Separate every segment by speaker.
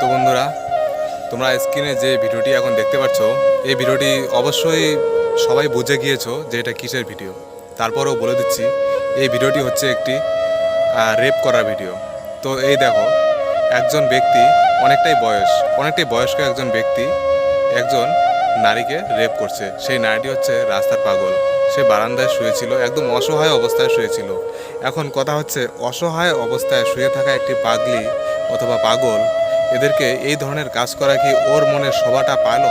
Speaker 1: তো বন্ধুরা, তোমরা স্ক্রিনে যে ভিডিওটি এখন দেখতে পাচ্ছ, এই ভিডিওটি অবশ্যই সবাই বুঝে গিয়েছো যে এটা কিসের ভিডিও। তারপরেও বলে দিচ্ছি, এই ভিডিওটি হচ্ছে একটি রেপ করার ভিডিও। তো এই দেখো, একজন ব্যক্তি অনেকটাই বয়স্ক একজন ব্যক্তি একজন নারীকে রেপ করছে। সেই নারীটি হচ্ছে রাস্তার পাগল। সে বারান্দায় শুয়েছিল, একদম অসহায় অবস্থায় শুয়েছিল। এখন কথা হচ্ছে, অসহায় অবস্থায় শুয়ে থাকা একটি পাগলি অথবা পাগল, এদেরকে এই ধরনের কাজ করা কি ওর মনের শোভাটা পাইল?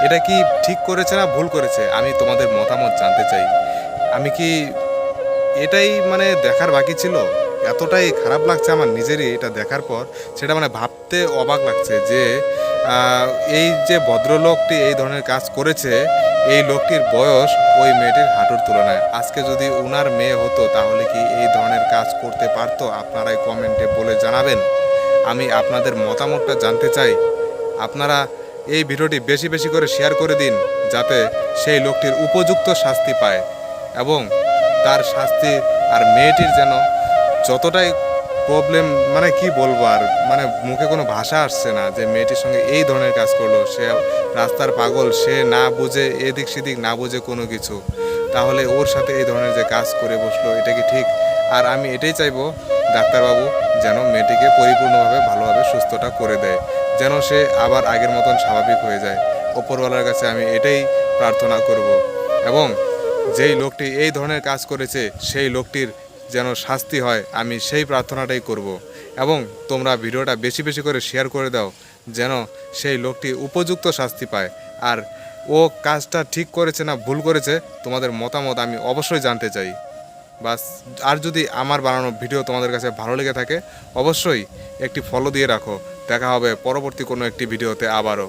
Speaker 1: এটা কি ঠিক করেছে না ভুল করেছে? আমি তোমাদের মতামত জানতে চাই। আমি কি এটাই দেখার বাকি ছিল? এতটাই খারাপ লাগছে আমার নিজেরই এটা দেখার পর, সেটা ভাবতে অবাক লাগছে যে এই যে ভদ্রলোকটি এই ধরনের কাজ করেছে, এই লোকটির বয়স ওই মেয়েটির হাঁটুর তুলনায়। আজকে যদি উনার মেয়ে হতো তাহলে কি এই ধরনের কাজ করতে পারতো? আপনারাই কমেন্টে বলে জানাবেন। আমি আপনাদের মতামতটা জানতে চাই। আপনারা এই ভিডিওটি বেশি বেশি করে শেয়ার করে দিন, যাতে সেই লোকটির উপযুক্ত শাস্তি পায় এবং তার শাস্তি আর মেয়েটির যেন যতটাই প্রবলেম, কি বলবো আর, মুখে কোনো ভাষা আসছে না যে মেয়েটির সঙ্গে এই ধরনের কাজ করলো। সে রাস্তার পাগল, সে না বুঝে এদিক সেদিক না বুঝে কোনো কিছু, তাহলে ওর সাথে এই ধরনের যে কাজ করে বসলো, এটা কি ঠিক? আর আমি এটাই চাইবো, ডাক্তারবাবু যেন মেয়েটিকে পরিপূর্ণভাবে ভালোভাবে সুস্থটা করে দেয়, যেন সে আবার আগের মতন স্বাভাবিক হয়ে যায়। ওপরওয়ালার কাছে আমি এটাই প্রার্থনা করব। এবং যেই লোকটি এই ধরনের কাজ করেছে সেই লোকটির যেন শাস্তি হয়, আমি সেই প্রার্থনাটাই করব। এবং তোমরা ভিডিওটা বেশি বেশি করে শেয়ার করে দাও, যেন সেই লোকটি উপযুক্ত শাস্তি পায়। আর ও কাজটা ঠিক করেছে না ভুল করেছে, তোমাদের মতামত আমি অবশ্যই জানতে চাই। বাস। আর যদি আমার বানানো ভিডিও তোমাদের কাছে ভালো লেগে থাকে, অবশ্যই একটি ফলো দিয়ে রাখো। দেখা হবে পরবর্তী কোনো একটি ভিডিওতে আবারও।